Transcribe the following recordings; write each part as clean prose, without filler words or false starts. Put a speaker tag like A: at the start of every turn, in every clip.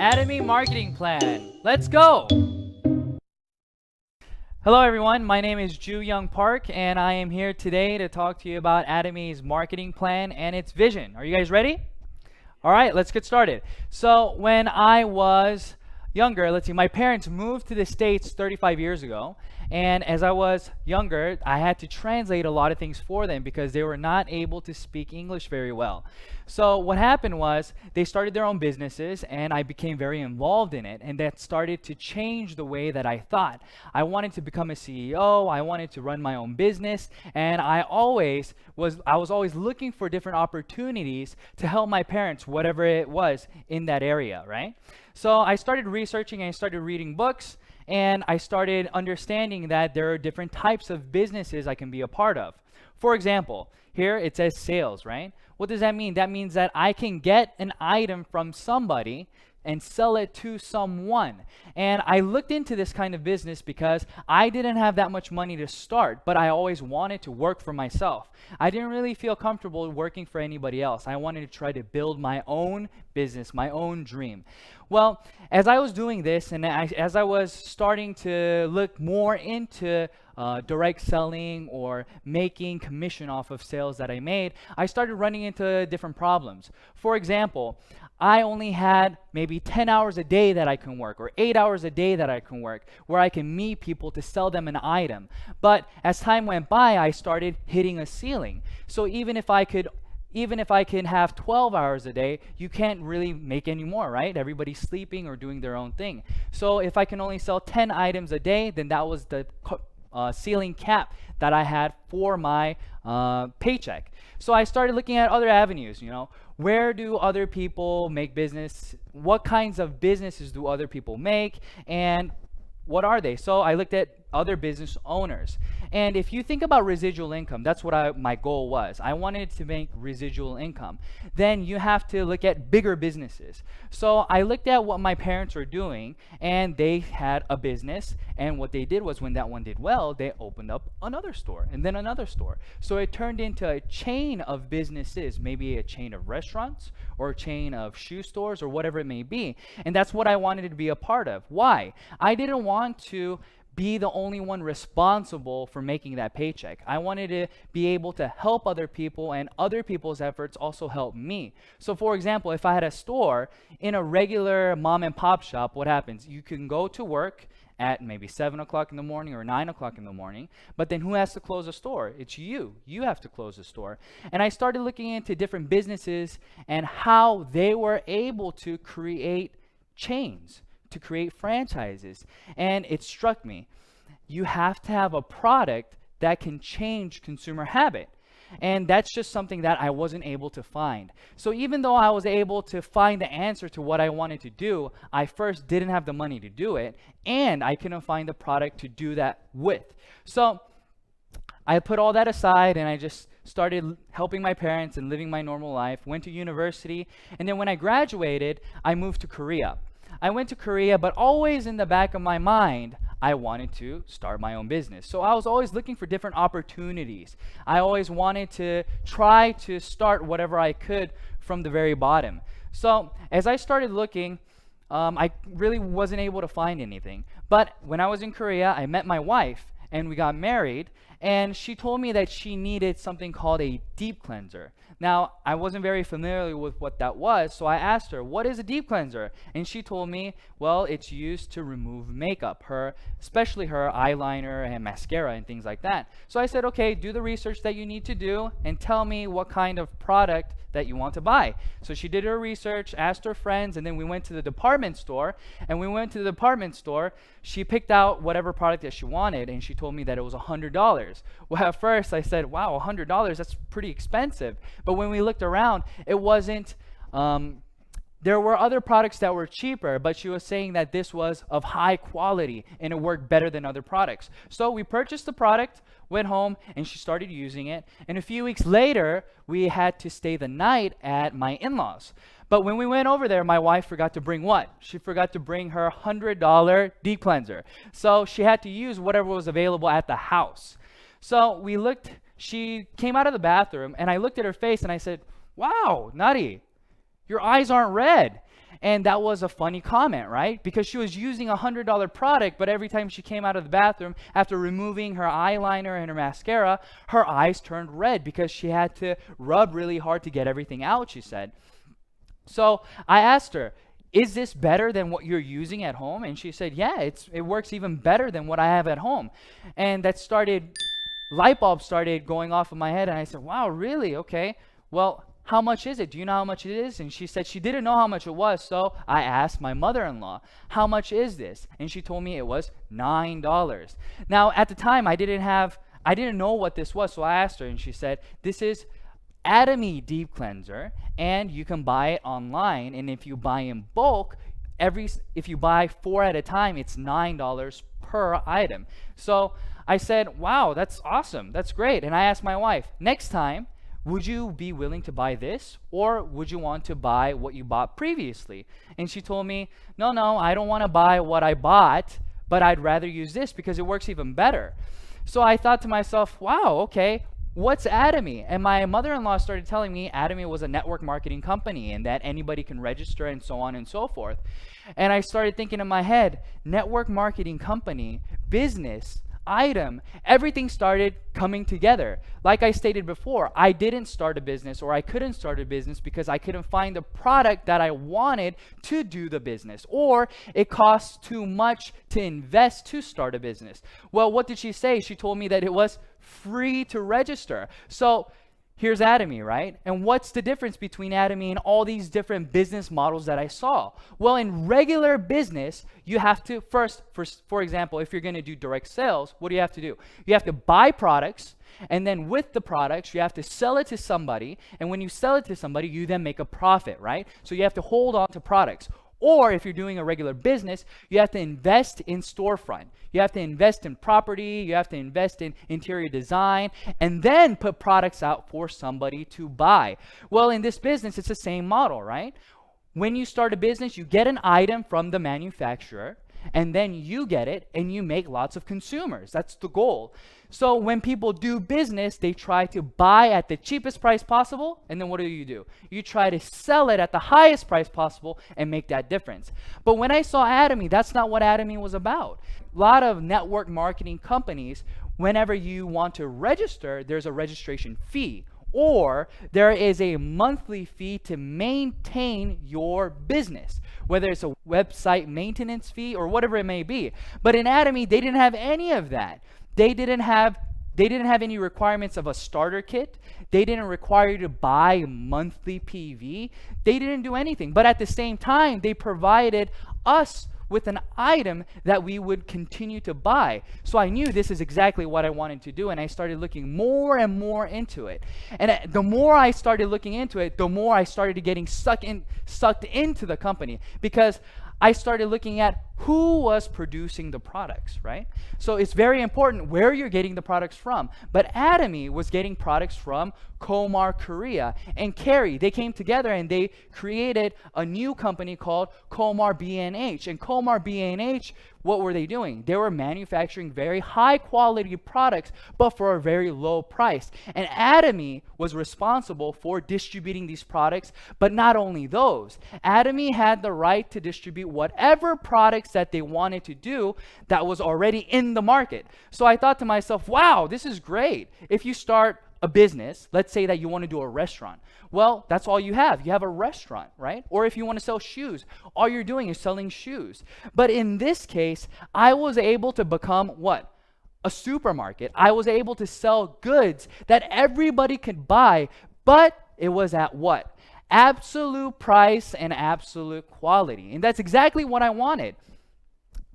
A: Atomy Marketing Plan. Let's go! Hello everyone, my name is Ju Young Park and I am here today to talk to you about Atomy's marketing plan and its vision. Are you guys ready? All right, let's get started. So when I was younger, my parents moved to the States 35 years ago. And as I was younger, I had to translate a lot of things for them because they were not able to speak English very well. So what happened was they started their own businesses and I became very involved in it. And that started to change the way that I thought. I wanted to become a CEO. I wanted to run my own business. And I was always looking for different opportunities to help my parents, whatever it was in that area, right? So I started researching and I started reading books. And I started understanding that there are different types of businesses I can be a part of. For example, here it says sales, right? What does that mean? That means that I can get an item from somebody and sell it to someone. And I looked into this kind of business because I didn't have that much money to start, but I always wanted to work for myself. I didn't really feel comfortable working for anybody else. I wanted to try to build my own business, my own dream. Well, as I was doing this and as I was starting to look more into direct selling or making commission off of sales that I made, I started running into different problems. For example, I only had maybe 10 hours a day that I can work or 8 hours a day that I can work where I can meet people to sell them an item. But as time went by, I started hitting a ceiling. So even if I can have 12 hours a day, you can't really make any more, right? Everybody's sleeping or doing their own thing. So if I can only sell 10 items a day, then that was the ceiling cap that I had for my paycheck. So I started looking at other avenues, where do other people make business? What kinds of businesses do other people make? And what are they? So I looked at other business owners. And if you think about residual income, that's what my goal was. I wanted to make residual income. Then you have to look at bigger businesses. So I looked at what my parents were doing, and they had a business. And what they did was when that one did well, they opened up another store and then another store. So it turned into a chain of businesses, maybe a chain of restaurants or a chain of shoe stores or whatever it may be. And that's what I wanted to be a part of. Why? I didn't want to be the only one responsible for making that paycheck. I wanted to be able to help other people and other people's efforts also help me. So for example, if I had a store in a regular mom and pop shop, what happens? You can go to work at maybe 7 o'clock in the morning or 9 o'clock in the morning, but then who has to close the store? It's you. You have to close the store. And I started looking into different businesses and how they were able to create chains, to create franchises. And it struck me, you have to have a product that can change consumer habit. And that's just something that I wasn't able to find. So even though I was able to find the answer to what I wanted to do, I first didn't have the money to do it, and I couldn't find the product to do that with. So I put all that aside and I just started helping my parents and living my normal life, went to university, and then when I graduated, I moved to Korea. I went to Korea, but always in the back of my mind, I wanted to start my own business. So I was always looking for different opportunities. I always wanted to try to start whatever I could from the very bottom. So as I started looking, I really wasn't able to find anything. But when I was in Korea, I met my wife and we got married, and she told me that she needed something called a deep cleanser. Now, I wasn't very familiar with what that was, so I asked her, what is a deep cleanser? And she told me, well, it's used to remove makeup, especially her eyeliner and mascara and things like that. So I said, okay, do the research that you need to do and tell me what kind of product that you want to buy. So she did her research, asked her friends, and then we went to the department store. And we went to the department store, she picked out whatever product that she wanted, and she told me that it was $100. Well, at first I said, wow, $100, that's pretty expensive. But when we looked around, it wasn't, there were other products that were cheaper, but she was saying that this was of high quality and it worked better than other products. So we purchased the product, went home, and she started using it. And a few weeks later, we had to stay the night at my in-laws. But when we went over there, my wife forgot to bring what? She forgot to bring her $100 deep cleanser. So she had to use whatever was available at the house. So we looked, she came out of the bathroom, and I looked at her face and I said, wow, Nari, your eyes aren't red. And that was a funny comment, right? Because she was using a $100 product, but every time she came out of the bathroom after removing her eyeliner and her mascara, her eyes turned red because she had to rub really hard to get everything out, she said. So I asked her, is this better than what you're using at home? And she said, yeah, it works even better than what I have at home. And light bulbs started going off in my head. And I said, wow, really? Okay. Well, how much is it? Do you know how much it is? And she said she didn't know how much it was. So I asked my mother-in-law, how much is this? And she told me it was $9. Now, at the time, I didn't know what this was. So I asked her, and she said, this is Atomy Deep Cleanser, and you can buy it online. And if you buy in bulk, if you buy 4 at a time, it's $9 per item. So I said, wow, that's awesome. That's great. And I asked my wife, next time, would you be willing to buy this, or would you want to buy what you bought previously? And she told me, no, I don't want to buy what I bought, but I'd rather use this because it works even better. So I thought to myself, wow, okay, what's Atomy? And my mother-in-law started telling me Atomy was a network marketing company and that anybody can register and so on and so forth. And I started thinking in my head, network marketing company, business, item, everything started coming together. Like I stated before, I didn't start a business, or I couldn't start a business because I couldn't find the product that I wanted to do the business, or it costs too much to invest to start a business. Well, what did she say? She told me that it was free to register. So here's Atomy, right? And what's the difference between Atomy and all these different business models that I saw? Well, in regular business, you have to first, for example, if you're going to do direct sales, what do you have to do? You have to buy products, and then with the products, you have to sell it to somebody. And when you sell it to somebody, you then make a profit, right? So you have to hold on to products. Or if you're doing a regular business, you have to invest in storefront. You have to invest in property. You have to invest in interior design, and then put products out for somebody to buy. Well, in this business, it's the same model, right? When you start a business, you get an item from the manufacturer, and then you get it and you make lots of consumers. That's the goal. So when people do business, they try to buy at the cheapest price possible, and then what do? You try to sell it at the highest price possible and make that difference. But when I saw Atomy, that's not what Atomy was about. A lot of network marketing companies, whenever you want to register, there's a registration fee, or there is a monthly fee to maintain your business, whether it's a website maintenance fee or whatever it may be. But in Atomy, they didn't have any of that. They didn't have any requirements of a starter kit. They didn't require you to buy monthly PV. They didn't do anything. But at the same time, they provided us with an item that we would continue to buy. So I knew this is exactly what I wanted to do, and I started looking more and more into it. And the more I started looking into it, the more I started getting sucked into the company, because I started looking at who was producing the products, right? So it's very important where you're getting the products from. But Atomy was getting products from Komar Korea and Carey. They came together and they created a new company called Komar B&H. And Komar B&H, what were they doing? They were manufacturing very high quality products, but for a very low price. And Atomy was responsible for distributing these products. But not only those, Atomy had the right to distribute whatever products that they wanted to do that was already in the market. So I thought to myself, wow, this is great. If you start a business, let's say that you want to do a restaurant. Well, that's all you have. You have a restaurant, right? Or if you want to sell shoes, all you're doing is selling shoes. But in this case, I was able to become what? A supermarket. I was able to sell goods that everybody could buy, but it was at what? Absolute price and absolute quality. And that's exactly what I wanted.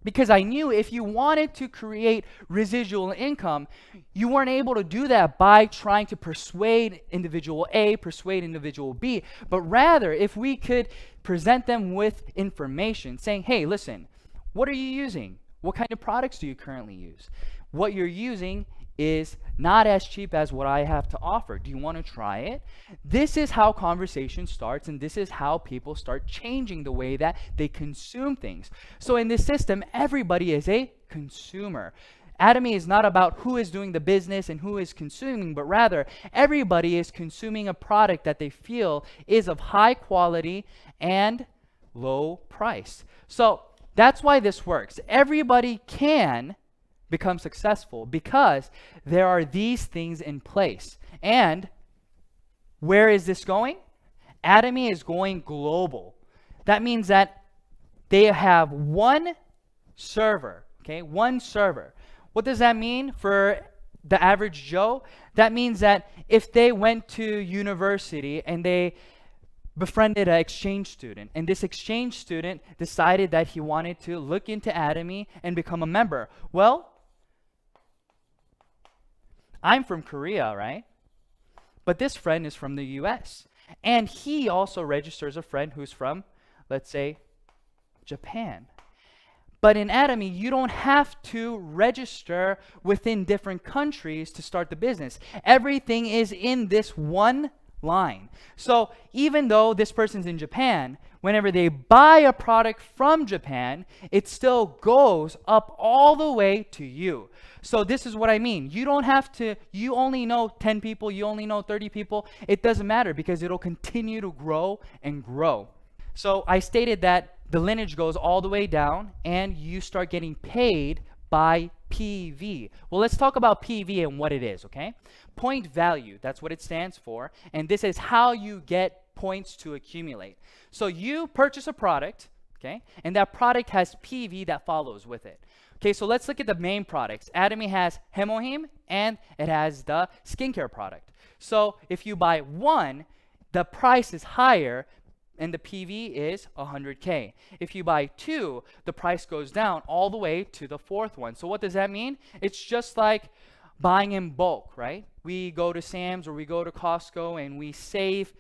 A: Because I knew if you wanted to create residual income, you weren't able to do that by trying to persuade individual A, persuade individual B, but rather if we could present them with information saying, hey, listen, what are you using? What kind of products do you currently use? What you're using is not as cheap as what I have to offer. Do you want to try it? This is how conversation starts, and this is how people start changing the way that they consume things. So in this system, everybody is a consumer. Atomy is not about who is doing the business and who is consuming, but rather everybody is consuming a product that they feel is of high quality and low price. So that's why this works. Everybody can become successful because there are these things in place. And where is this going? Atomy is going global. That means that they have one server, okay? One server. What does that mean for the average Joe? That means that if they went to university and they befriended an exchange student, and this exchange student decided that he wanted to look into Atomy and become a member. Well, I'm from Korea, right? But this friend is from the US. And he also registers a friend who's from, let's say, Japan. But in Atomy, you don't have to register within different countries to start the business. Everything is in this one line. So even though this person's in Japan, whenever they buy a product from Japan, it still goes up all the way to you. So this is what I mean. You don't have to, you only know 10 people, you only know 30 people. It doesn't matter because it'll continue to grow and grow. So I stated that the lineage goes all the way down and you start getting paid by PV. Well, let's talk about PV and what it is, okay? Point value, that's what it stands for. And this is how you get points to accumulate. So you purchase a product, okay? And that product has PV that follows with it. Okay, so let's look at the main products. Atomy has Hemohim and it has the skincare product. So if you buy one, the price is higher and the PV is 100K. If you buy two, the price goes down all the way to the fourth one. So what does that mean? It's just like buying in bulk, right? We go to Sam's or we go to Costco and we save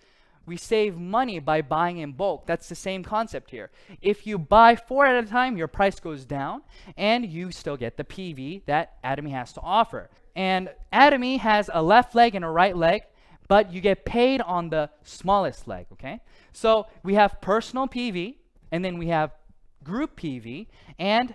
A: money by buying in bulk. That's the same concept here. If you buy 4 at a time, your price goes down and you still get the PV that Atomy has to offer. And Atomy has a left leg and a right leg, but you get paid on the smallest leg, okay? So we have personal PV, and then we have group PV, and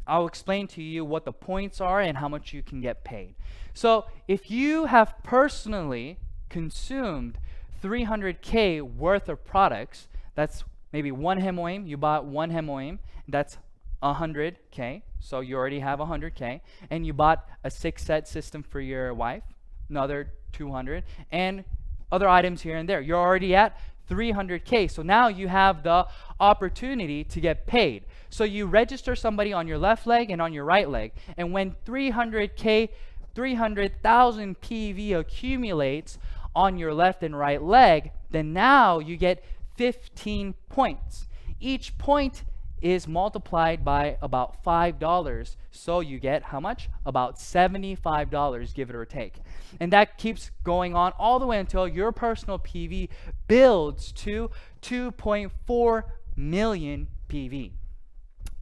A: I'll explain to you what the points are and how much you can get paid. So if you have personally consumed 300K worth of products, that's maybe one Hemohim, you bought one Hemohim, that's 100K, so you already have 100K, and you bought a 6-set system for your wife, another 200, and other items here and there. You're already at 300K. So now you have the opportunity to get paid. So you register somebody on your left leg and on your right leg. And when 300K, 300,000 PV accumulates on your left and right leg, then now you get 15 points. Each point is multiplied by about $5. So you get how much? About $75, give it or take. And that keeps going on all the way until your personal PV builds to 2.4 million PV.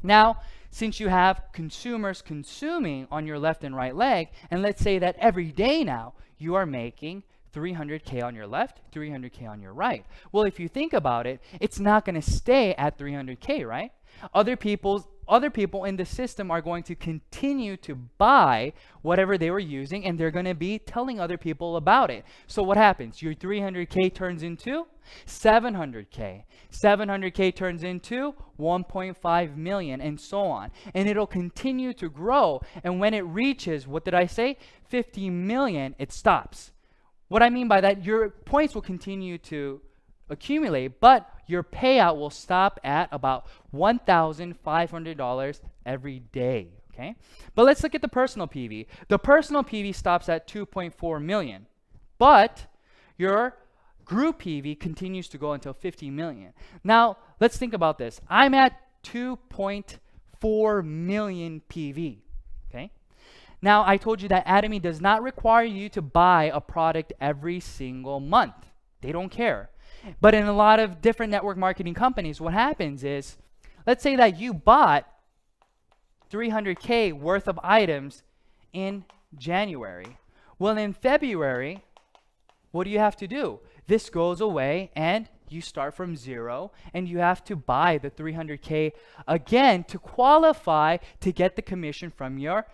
A: Now, since you have consumers consuming on your left and right leg, and let's say that every day now you are making 300K on your left, 300K on your right. Well, if you think about it, it's not going to stay at 300K, right? Other people in the system are going to continue to buy whatever they were using, and they're going to be telling other people about it. So what happens? Your 300K turns into 700K. 700K turns into 1.5 million, and so on. And it'll continue to grow. And when it reaches, what did I say? 50 million, it stops. What I mean by that, your points will continue to accumulate, but your payout will stop at about $1,500 every day, okay? But let's look at the personal PV. The personal PV stops at 2.4 million, but your group PV continues to go until 50 million. Now, let's think about this. I'm at 2.4 million PV, okay? Now, I told you that Atomy does not require you to buy a product every single month. They don't care. But in a lot of different network marketing companies, what happens is, let's say that you bought 300K worth of items in January. Well, in February, what do you have to do? This goes away and you start from zero and you have to buy the 300K again to qualify to get the commission from your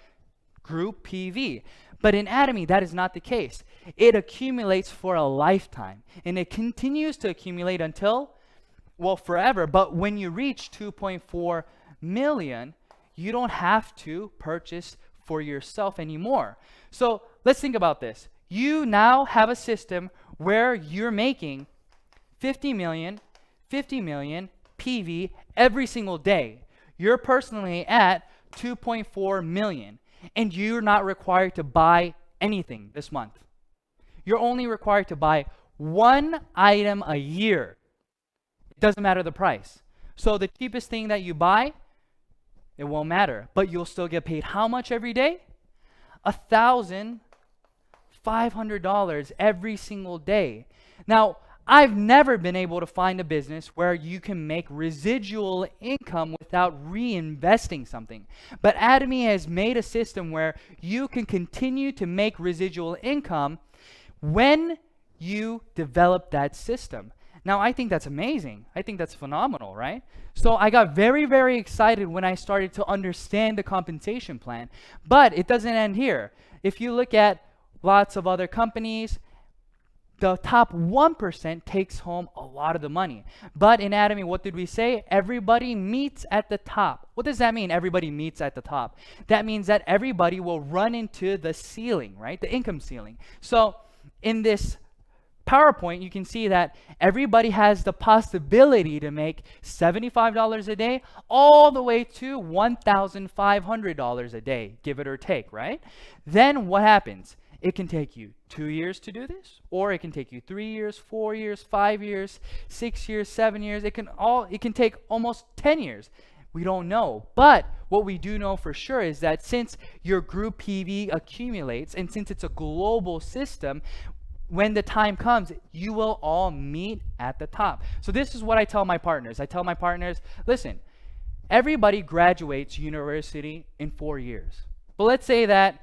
A: group PV. But in Atomy, that is not the case. It accumulates for a lifetime, and it continues to accumulate until well, forever. But when you reach 2.4 million, you don't have to purchase for yourself anymore. So let's think about this. You now have a system where you're making 50 million PV every single day. You're personally at 2.4 million, and you're not required to buy anything this month. You're only required to buy one item a year. It doesn't matter the price. So the cheapest thing that you buy, it won't matter, but you'll still get paid how much every day? $1,500 every single day. Now, I've never been able to find a business where you can make residual income without reinvesting something. But Atomy has made a system where you can continue to make residual income when you develop that system. Now, I think that's amazing. I think that's phenomenal, right? So I got very, very excited when I started to understand the compensation plan. But it doesn't end here. If you look at lots of other companies, the top 1% takes home a lot of the money. But in Atomy, what did we say? Everybody meets at the top. What does that mean, everybody meets at the top? That means that everybody will run into the ceiling, right? The income ceiling. So in this PowerPoint, you can see that everybody has the possibility to make $75 a day all the way to $1,500 a day, give it or take, right? Then what happens? It can take you 2 years to do this, or it can take you 3 years, 4 years, 5 years, 6 years, 7 years. It can take almost 10 years. We don't know. But what we do know for sure is that since your group PV accumulates, and since it's a global system, when the time comes, you will all meet at the top. So this is what I tell my partners. I tell my partners, listen, everybody graduates university in 4 years. But let's say that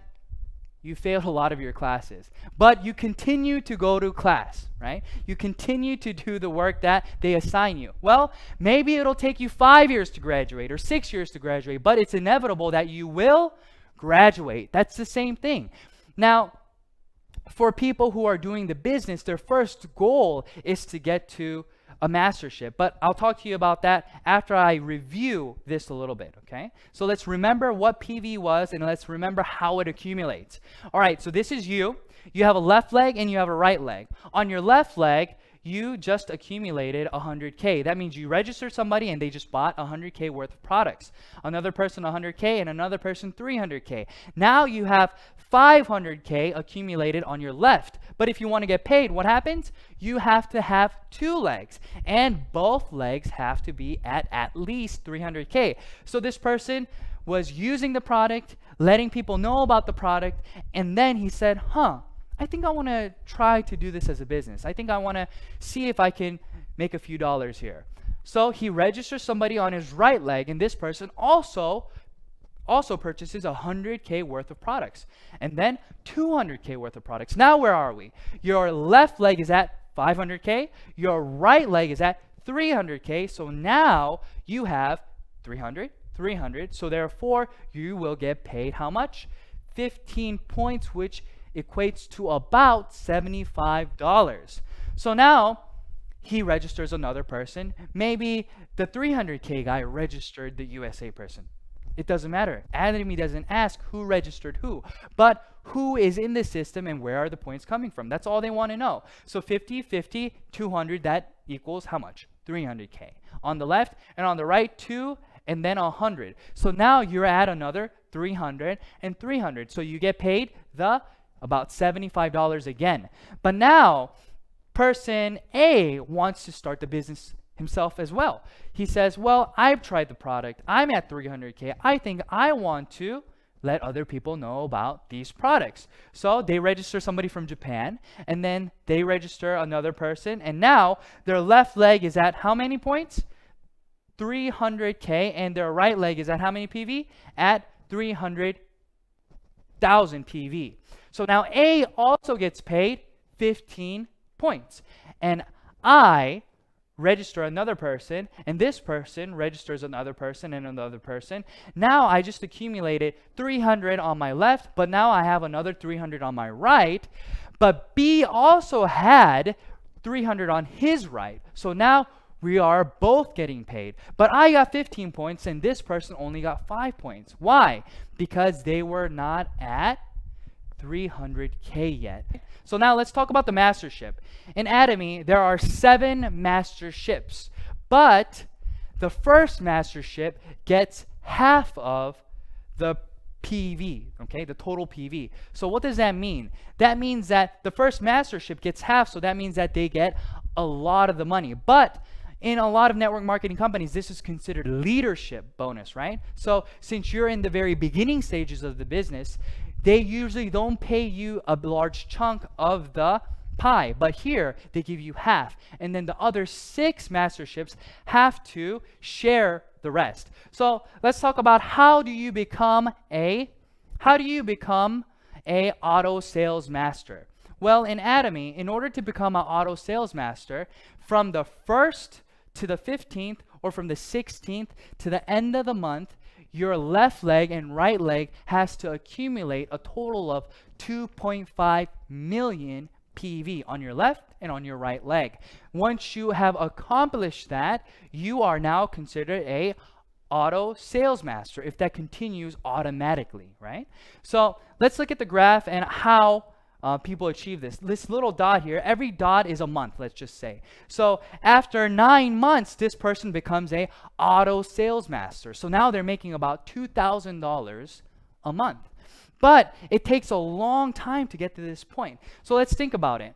A: you failed a lot of your classes, but you continue to go to class, right? You continue to do the work that they assign you. Well, maybe it'll take you 5 years to graduate or 6 years to graduate, but it's inevitable that you will graduate. That's the same thing. Now, for people who are doing the business, their first goal is to get to a mastership. But I'll talk to you about that after I review this a little bit, okay? So let's remember what PV was, and let's remember how it accumulates. All right, so this is you. You have a left leg and you have a right leg. On your left leg, you just accumulated 100K. That means you registered somebody and they just bought 100K worth of products. Another person 100K and another person 300K. Now you have 500K accumulated on your left. But if you want to get paid, what happens? You have to have 2 legs, and both legs have to be at least 300K. So this person was using the product, letting people know about the product, and then he said, I think I want to try to do this as a business. I think I want to see if I can make a few dollars here. So he registers somebody on his right leg, and this person also purchases 100K worth of products, and then 200K worth of products. Now where are we? Your left leg is at 500K, your right leg is at 300K, so now you have 300, so therefore you will get paid how much? 15 points, which equates to about $75. So now he registers another person. Maybe the 300K guy registered the USA person. It doesn't matter. Atomy doesn't ask who registered who, but who is in the system and where are the points coming from. That's all they want to know. So 50, 50, 200, that equals how much? 300K. On the left, and on the right, 2 and then 100. So now you're at another 300 and 300. So you get paid about $75 again. But now person A wants to start the business himself as well. He says, well, I've tried the product. I'm at 300K. I think I want to let other people know about these products. So they register somebody from Japan, and then they register another person, and now their left leg is at how many points? 300K, and their right leg is at how many PV? At 300,000 PV. So now A also gets paid 15 points, and I register another person, and this person registers another person and another person. Now I just accumulated 300 on my left, but now I have another 300 on my right. But B also had 300 on his right. So now we are both getting paid. But I got 15 points and this person only got 5 points. Why? Because they were not at 300K yet. So now let's talk about the mastership. In Atomy, there are 7 masterships, but the first mastership gets half of the PV, okay, the total PV. So what does that mean? That means that the first mastership gets half, so that means that they get a lot of the money. But in a lot of network marketing companies, this is considered leadership bonus, right? So since you're in the very beginning stages of the business, they usually don't pay you a large chunk of the pie, but here they give you half, and then the other 6 masterships have to share the rest. So let's talk about how do you become a auto sales master. Well, in Atomy, in order to become an auto sales master, from the 1st to the 15th, or from the 16th to the end of the month, your left leg and right leg has to accumulate a total of 2.5 million PV on your left and on your right leg. Once you have accomplished that, you are now considered a auto sales master if that continues automatically, right? So let's look at the graph and how people achieve this. This little dot here, every dot is a month, let's just say. So after 9 months, this person becomes a auto sales master. So now they're making about $2,000 a month. But it takes a long time to get to this point. So let's think about it.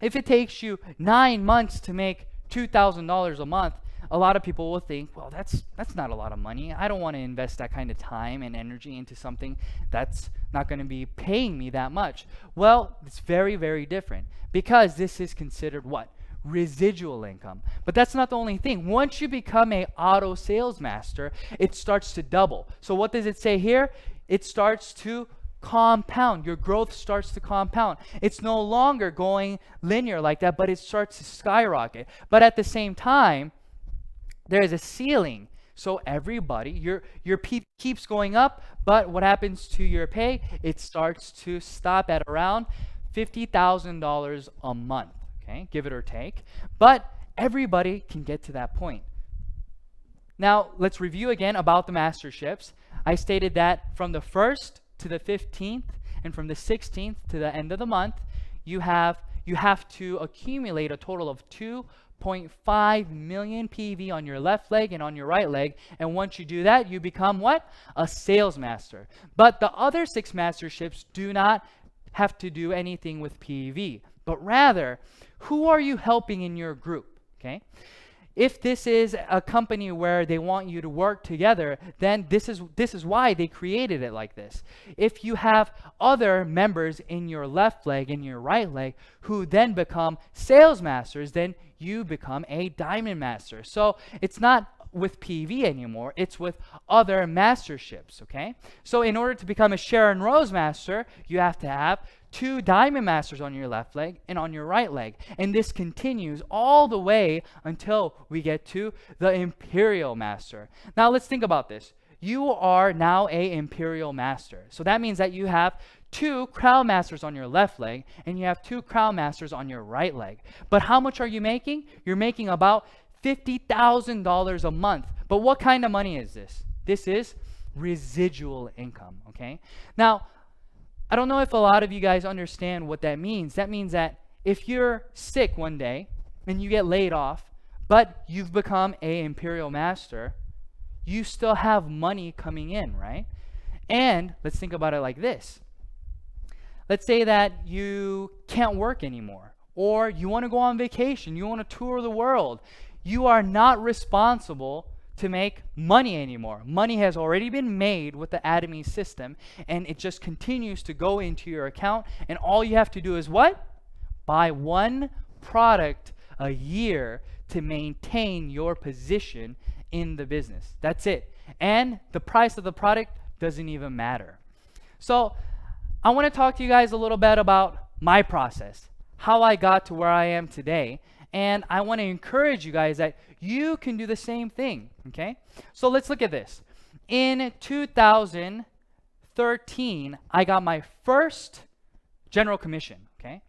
A: If it takes you 9 months to make $2,000 a month, a lot of people will think, well, that's not a lot of money. I don't want to invest that kind of time and energy into something that's not going to be paying me that much. Well, it's very, very different because this is considered what? Residual income. But that's not the only thing. Once you become a auto sales master, it starts to double. So what does it say here? It starts to compound. Your growth starts to compound. It's no longer going linear like that, but it starts to skyrocket. But at the same time, there is a ceiling. So everybody, your P keeps going up, but what happens to your pay? It starts to stop at around $50,000 a month, okay? Give it or take. But everybody can get to that point. Now, let's review again about the masterships. I stated that from the 1st to the 15th and from the 16th to the end of the month, you have to accumulate a total of 2.5 million PV on your left leg and on your right leg. And once you do that, you become what? A sales master. But the other 6 masterships do not have to do anything with PV, but rather, who are you helping in your group? Okay. If this is a company where they want you to work together, then this is why they created it like this. If you have other members in your left leg and your right leg who then become sales masters, then you become a diamond master. So it's not with PV anymore, it's with other masterships, okay? So in order to become a Sharon Rose master, you have to have 2 diamond masters on your left leg and on your right leg. And this continues all the way until we get to the Imperial Master. Now let's think about this. You are now a Imperial Master. So that means that you have 2 Crown Masters on your left leg and you have 2 Crown Masters on your right leg. But how much are you making? You're making about $50,000 a month. But what kind of money is this? This is residual income, okay? Now, I don't know if a lot of you guys understand what that means. That means that if you're sick one day and you get laid off, but you've become a Imperial Master, you still have money coming in, right? And let's think about it like this. Let's say that you can't work anymore, or you want to go on vacation, you want to tour the world. You are not responsible to make money anymore. Money has already been made with the Atomy system, and it just continues to go into your account, and all you have to do is what? Buy 1 product a year to maintain your position in the business. That's it. And the price of the product doesn't even matter. So I want to talk to you guys a little bit about my process, how I got to where I am today. And I want to encourage you guys that you can do the same thing, okay? So let's look at this. In 2013, I got my first general commission, okay?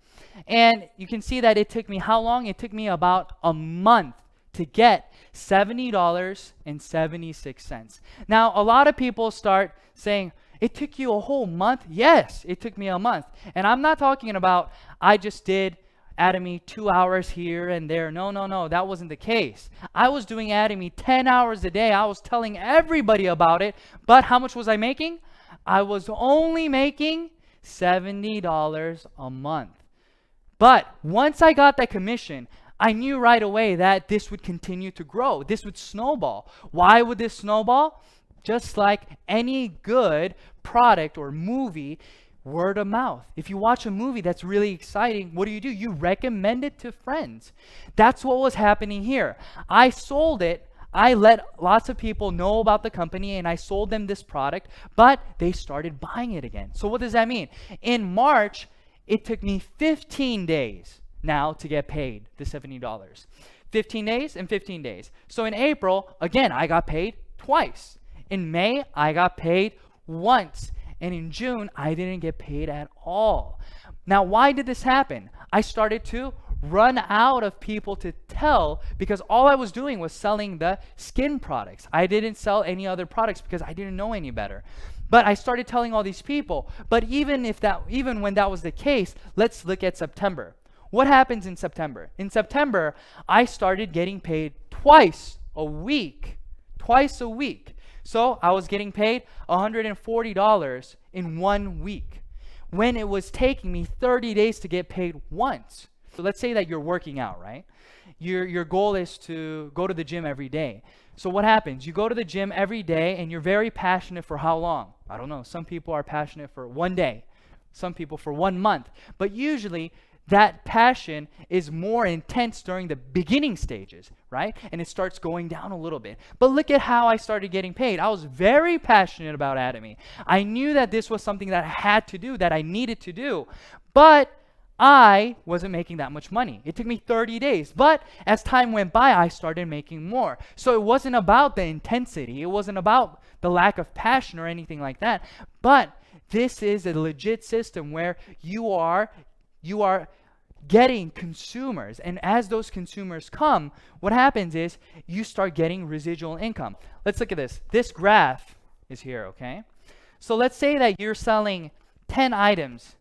A: And you can see that it took me how long? It took me about a month to get $70.76. Now, a lot of people start saying, it took you a whole month? Yes, it took me a month. And I'm not talking about I just did Atomy 2 hours here and there. No, that wasn't the case. I was doing Atomy 10 hours a day. I was telling everybody about it. But how much was I making? I was only making $70 a month. But once I got that commission, I knew right away that this would continue to grow. This would snowball. Why would this snowball? Just like any good product or movie, word of mouth. If you watch a movie that's really exciting, what do? You recommend it to friends. That's what was happening here. I sold it. I let lots of people know about the company and I sold them this product, but they started buying it again. So what does that mean? In March, it took me 15 days now to get paid the $70. 15 days and 15 days. So in April, again, I got paid twice. In May, I got paid once. And in June, I didn't get paid at all. Now, why did this happen? I started to run out of people to tell because all I was doing was selling the skin products. I didn't sell any other products because I didn't know any better. But I started telling all these people. But even when that was the case, let's look at September. What happens in September? In September, I started getting paid twice a week. Twice a week. So I was getting paid $140 in 1 week when it was taking me 30 days to get paid once. So let's say that you're working out, right? Your goal is to go to the gym every day. So what happens? You go to the gym every day and you're very passionate for how long? I don't know. Some people are passionate for 1 day. Some people for 1 month. But usually that passion is more intense during the beginning stages, right? And it starts going down a little bit. But look at how I started getting paid. I was very passionate about Atomy. I knew that this was something that I had to do, that I needed to do. But I wasn't making that much money. It took me 30 days. But as time went by, I started making more. So it wasn't about the intensity. It wasn't about the lack of passion or anything like that. But this is a legit system where you are getting consumers, and as those consumers come, what happens is you start getting residual income. Let's look at this. This graph is here, okay? So let's say that you're selling 10 items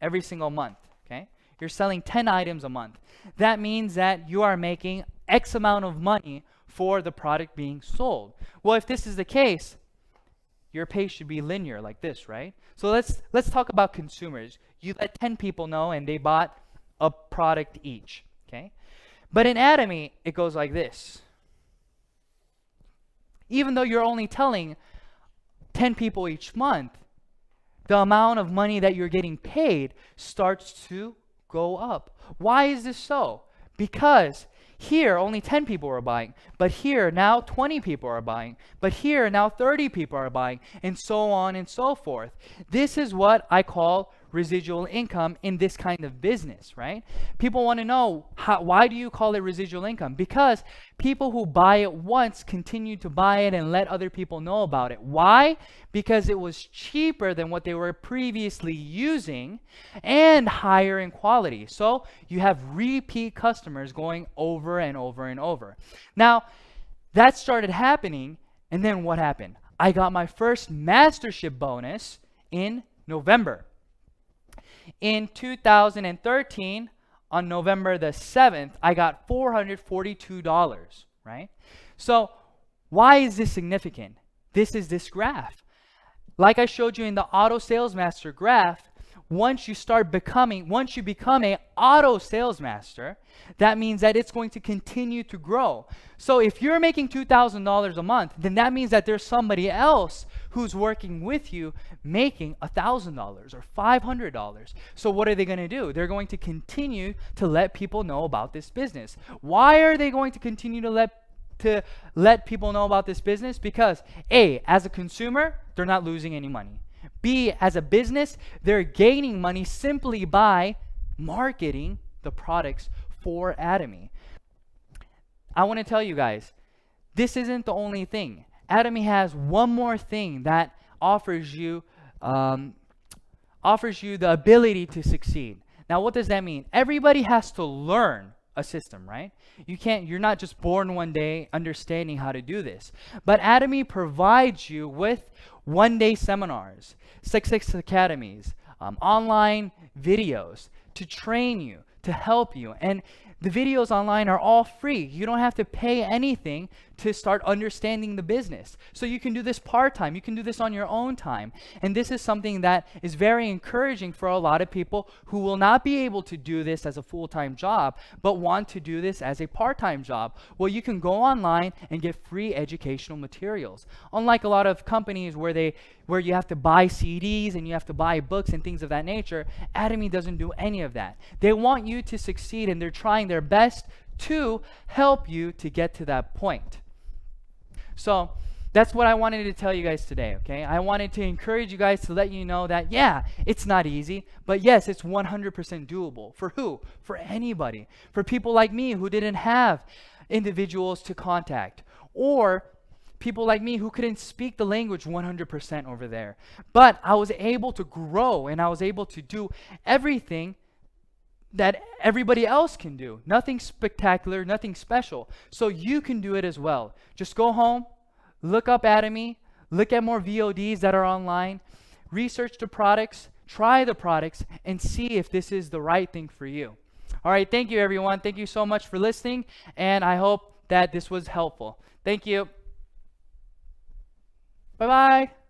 A: every single month, okay? You're selling 10 items a month. That means that you are making X amount of money for the product being sold. Well, if this is the case, your pay should be linear like this, right? So let's talk about consumers. You let 10 people know and they bought a product each, okay? But in Atomy, it goes like this. Even though you're only telling 10 people each month, the amount of money that you're getting paid starts to go up. Why is this so? Because here, only 10 people are buying, but here, now 20 people are buying, but here, now 30 people are buying, and so on and so forth. This is what I call residual income in this kind of business, right? People want to know, why do you call it residual income? Because people who buy it once continue to buy it and let other people know about it. Why? Because it was cheaper than what they were previously using and higher in quality. So you have repeat customers going over and over and over. Now, that started happening, and then what happened? I got my first mastership bonus in November. In 2013, on November the 7th, I got $442, right? So why is this significant? This is this graph. Like I showed you in the Auto Sales Master graph, once you become a auto sales master, that means that it's going to continue to grow. So if you're making $2,000 a month, then that means that there's somebody else who's working with you making $1,000 or $500. So what are they going to do? They're going to continue to let people know about this business. Why are they going to continue to let people know about this business? Because A, as a consumer, they're not losing any money. B, as a business, they're gaining money simply by marketing the products for Atomy. I want to tell you guys, this isn't the only thing. Atomy has one more thing that offers you the ability to succeed. Now, what does that mean? Everybody has to learn a system, right? You're not just born one day understanding how to do this. But Atomy provides you with one-day seminars, 6 academies, online videos to train you, to help you. And the videos online are all free. You don't have to pay anything to start understanding the business. So you can do this part-time. You can do this on your own time. And this is something that is very encouraging for a lot of people who will not be able to do this as a full-time job, but want to do this as a part-time job. Well, you can go online and get free educational materials. Unlike a lot of companies where you have to buy CDs and you have to buy books and things of that nature, Atomy doesn't do any of that. They want you to succeed, and they're trying their best to help you to get to that point. So that's what I wanted to tell you guys today, okay? I wanted to encourage you guys to let you know that, yeah, it's not easy, but yes, it's 100% doable. For who? For anybody. For people like me who didn't have individuals to contact, or people like me who couldn't speak the language 100% over there. But I was able to grow, and I was able to do everything that everybody else can do. Nothing spectacular, nothing special. So you can do it as well. Just go home, look up Atomy, look at more VODs that are online, research the products, try the products, and see if this is the right thing for you. All right, thank you everyone. Thank you so much for listening, and I hope that this was helpful. Thank you. Bye-bye.